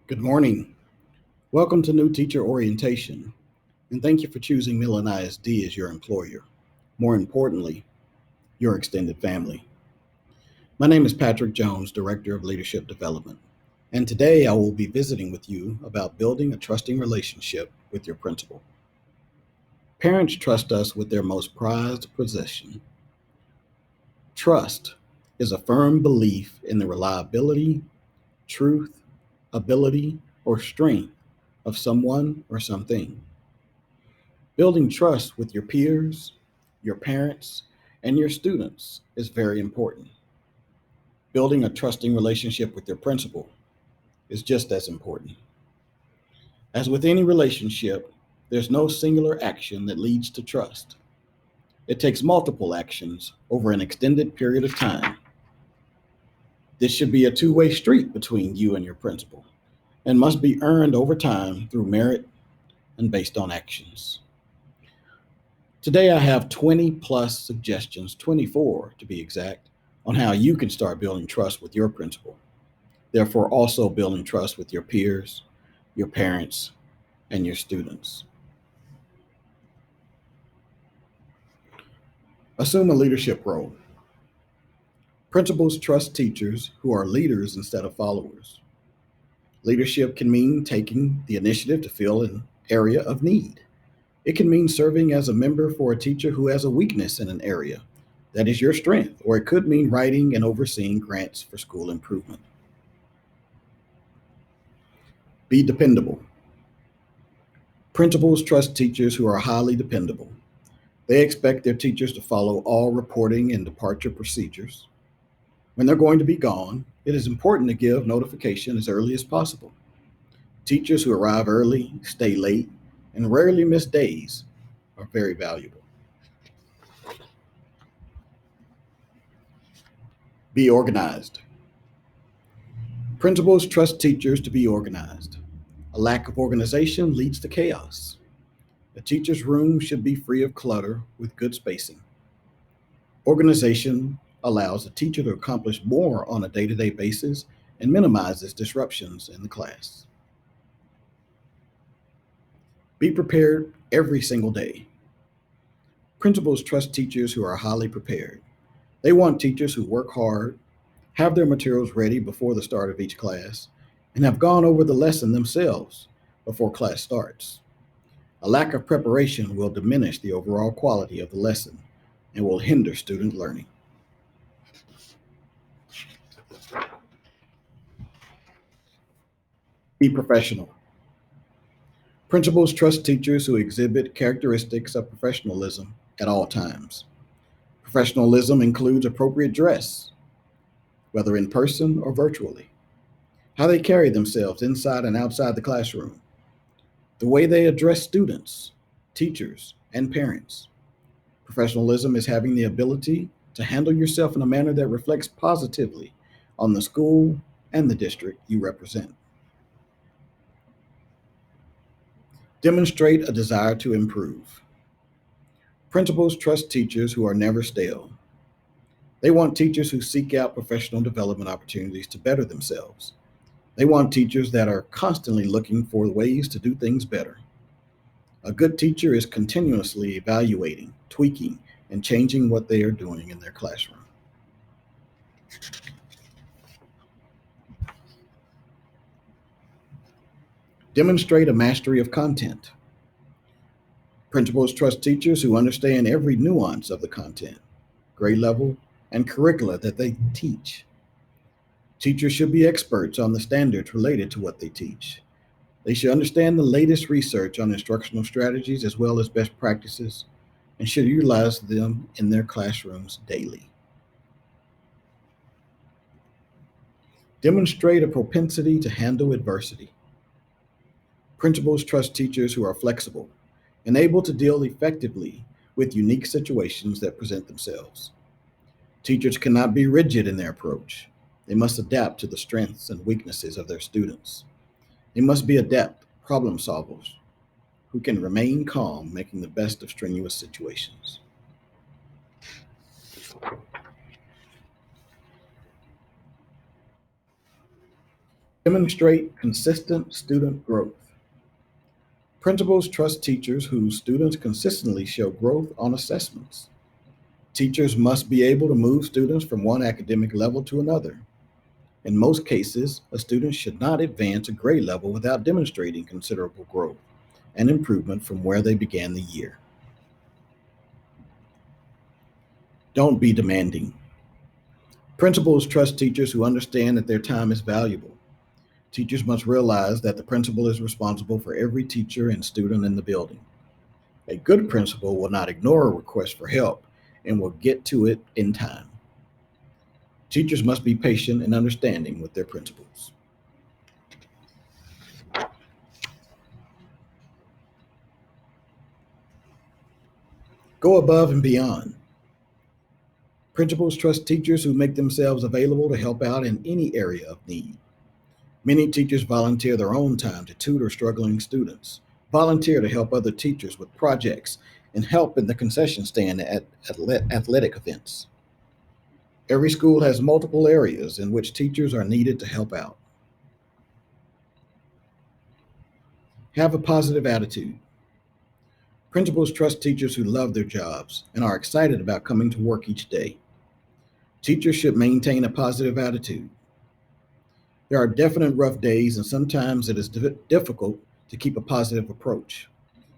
Good morning. Welcome to New Teacher Orientation, and thank you for choosing Millen ISD as your employer. More importantly, your extended family. My name is Patrick Jones, Director of Leadership Development, and today I will be visiting with you about building a trusting relationship with your principal. Parents trust us with their most prized possession. Trust is a firm belief in the reliability, truth, ability, or strength of someone or something. Building trust with your peers, your parents, and your students is very important. Building a trusting relationship with your principal is just as important. As with any relationship, there's no singular action that leads to trust. It takes multiple actions over an extended period of time. This should be a two-way street between you and your principal and must be earned over time through merit and based on actions. Today I have 20 plus suggestions, 24 to be exact, on how you can start building trust with your principal. Therefore, also building trust with your peers, your parents, and your students. Assume a leadership role. Principals trust teachers who are leaders instead of followers. Leadership can mean taking the initiative to fill an area of need. It can mean serving as a member for a teacher who has a weakness in an area that is your strength, or it could mean writing and overseeing grants for school improvement. Be dependable. Principals trust teachers who are highly dependable. They expect their teachers to follow all reporting and departure procedures. When they're going to be gone, it is important to give notification as early as possible. Teachers who arrive early, stay late, and rarely miss days are very valuable. Be organized. Principals trust teachers to be organized. A lack of organization leads to chaos. A teacher's room should be free of clutter with good spacing. Organization allows a teacher to accomplish more on a day to day basis and minimizes disruptions in the class. Be prepared every single day. Principals trust teachers who are highly prepared. They want teachers who work hard, have their materials ready before the start of each class, and have gone over the lesson themselves before class starts. A lack of preparation will diminish the overall quality of the lesson and will hinder student learning. Be professional. Principals trust teachers who exhibit characteristics of professionalism at all times. Professionalism includes appropriate dress, whether in person or virtually, how they carry themselves inside and outside the classroom, the way they address students, teachers, and parents. Professionalism is having the ability to handle yourself in a manner that reflects positively on the school and the district you represent. Demonstrate a desire to improve. Principals trust teachers who are never stale. They want teachers who seek out professional development opportunities to better themselves. They want teachers that are constantly looking for ways to do things better. A good teacher is continuously evaluating, tweaking, and changing what they are doing in their classroom. Demonstrate a mastery of content. Principals trust teachers who understand every nuance of the content, grade level, and curricula that they teach. Teachers should be experts on the standards related to what they teach. They should understand the latest research on instructional strategies as well as best practices and should utilize them in their classrooms daily. Demonstrate a propensity to handle adversity. Principals trust teachers who are flexible and able to deal effectively with unique situations that present themselves. Teachers cannot be rigid in their approach. They must adapt to the strengths and weaknesses of their students. They must be adept problem solvers who can remain calm, making the best of strenuous situations. Demonstrate consistent student growth. Principals trust teachers whose students consistently show growth on assessments. Teachers must be able to move students from one academic level to another. In most cases, a student should not advance a grade level without demonstrating considerable growth and improvement from where they began the year. Don't be demanding. Principals trust teachers who understand that their time is valuable. Teachers must realize that the principal is responsible for every teacher and student in the building. A good principal will not ignore a request for help and will get to it in time. Teachers must be patient and understanding with their principals. Go above and beyond. Principals trust teachers who make themselves available to help out in any area of need. Many teachers volunteer their own time to tutor struggling students, volunteer to help other teachers with projects, and help in the concession stand at athletic events. Every school has multiple areas in which teachers are needed to help out. Have a positive attitude. Principals trust teachers who love their jobs and are excited about coming to work each day. Teachers should maintain a positive attitude. There are definite rough days, and sometimes it is difficult to keep a positive approach.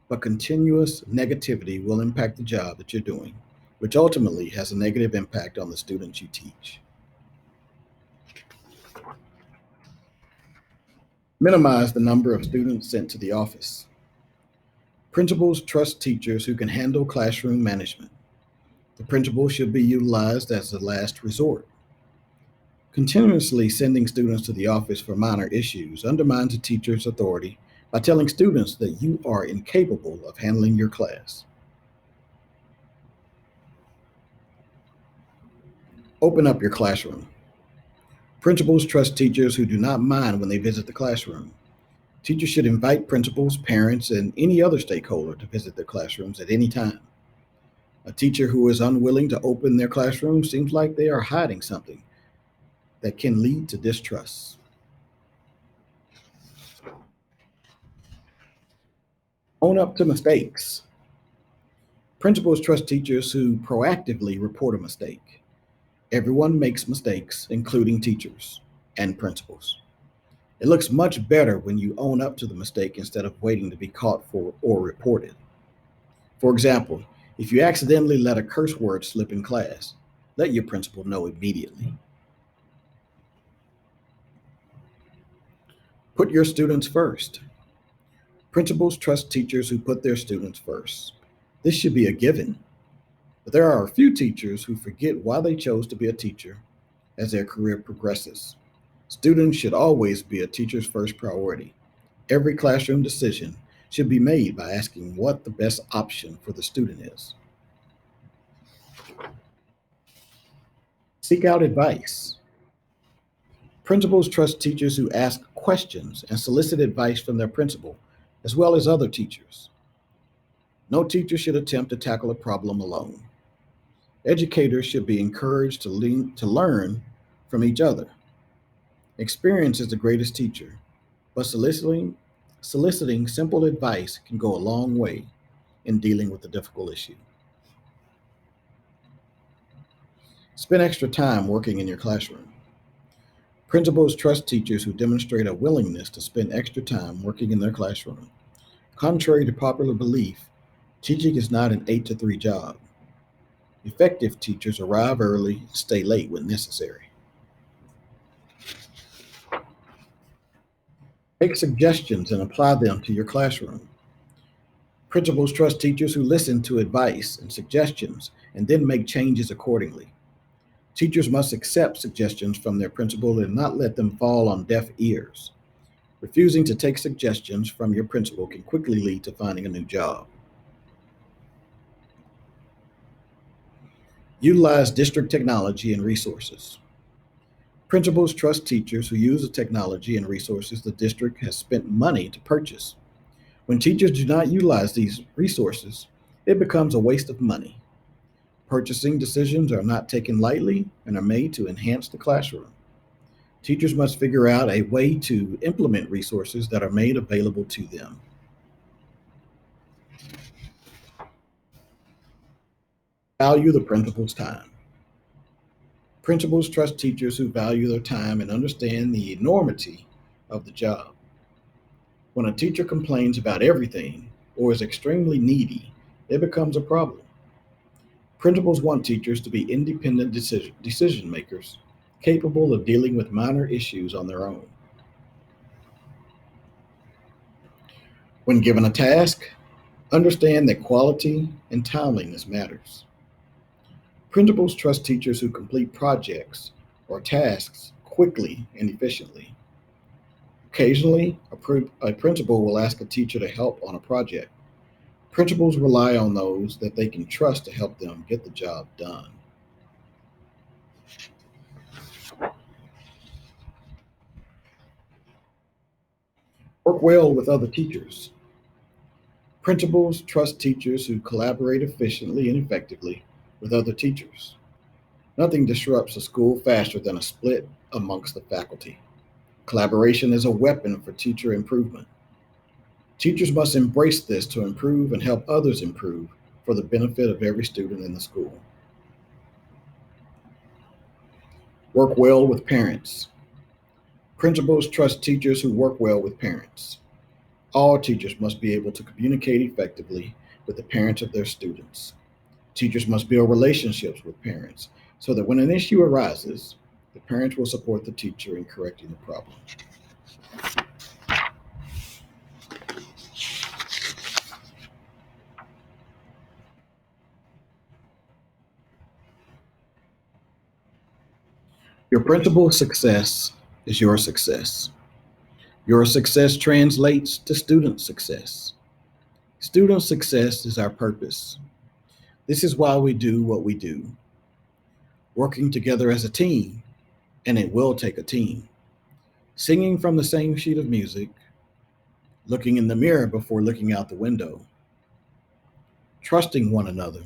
But continuous negativity will impact the job that you're doing, which ultimately has a negative impact on the students you teach. Minimize the number of students sent to the office. Principals trust teachers who can handle classroom management. The principal should be utilized as a last resort. Continuously sending students to the office for minor issues undermines a teacher's authority by telling students that you are incapable of handling your class. Open up your classroom. Principals trust teachers who do not mind when they visit the classroom. Teachers should invite principals, parents, and any other stakeholder to visit their classrooms at any time. A teacher who is unwilling to open their classroom seems like they are hiding something that can lead to distrust. Own up to mistakes. Principals trust teachers who proactively report a mistake. Everyone makes mistakes, including teachers and principals. It looks much better when you own up to the mistake instead of waiting to be caught for or reported. For example, if you accidentally let a curse word slip in class, let your principal know immediately. Put your students first. Principals trust teachers who put their students first. This should be a given, but there are a few teachers who forget why they chose to be a teacher as their career progresses. Students should always be a teacher's first priority. Every classroom decision should be made by asking what the best option for the student is. Seek out advice. Principals trust teachers who ask questions and solicit advice from their principal, as well as other teachers. No teacher should attempt to tackle a problem alone. Educators should be encouraged to learn from each other. Experience is the greatest teacher, but soliciting simple advice can go a long way in dealing with a difficult issue. Spend extra time working in your classroom. Principals trust teachers who demonstrate a willingness to spend extra time working in their classroom. Contrary to popular belief, teaching is not an 8 to 3 job. Effective teachers arrive early and stay late when necessary. Take suggestions and apply them to your classroom. Principals trust teachers who listen to advice and suggestions and then make changes accordingly. Teachers must accept suggestions from their principal and not let them fall on deaf ears. Refusing to take suggestions from your principal can quickly lead to finding a new job. Utilize district technology and resources. Principals trust teachers who use the technology and resources the district has spent money to purchase. When teachers do not utilize these resources, it becomes a waste of money. Purchasing decisions are not taken lightly and are made to enhance the classroom. Teachers must figure out a way to implement resources that are made available to them. Value the principal's time. Principals trust teachers who value their time and understand the enormity of the job. When a teacher complains about everything or is extremely needy, it becomes a problem. Principals want teachers to be independent decision makers, capable of dealing with minor issues on their own. When given a task, understand that quality and timeliness matters. Principals trust teachers who complete projects or tasks quickly and efficiently. Occasionally, a principal will ask a teacher to help on a project. Principals rely on those that they can trust to help them get the job done. Work well with other teachers. Principals trust teachers who collaborate efficiently and effectively with other teachers. Nothing disrupts a school faster than a split amongst the faculty. Collaboration is a weapon for teacher improvement. Teachers must embrace this to improve and help others improve for the benefit of every student in the school. Work well with parents. Principals trust teachers who work well with parents. All teachers must be able to communicate effectively with the parents of their students. Teachers must build relationships with parents so that when an issue arises, the parents will support the teacher in correcting the problem. Your principal's success is your success. Your success translates to student success. Student success is our purpose. This is why we do what we do. Working together as a team, and it will take a team. Singing from the same sheet of music, looking in the mirror before looking out the window, trusting one another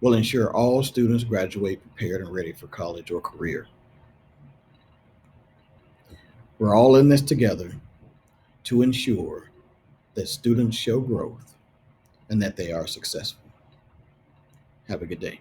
will ensure all students graduate prepared and ready for college or career. We're all in this together to ensure that students show growth and that they are successful. Have a good day.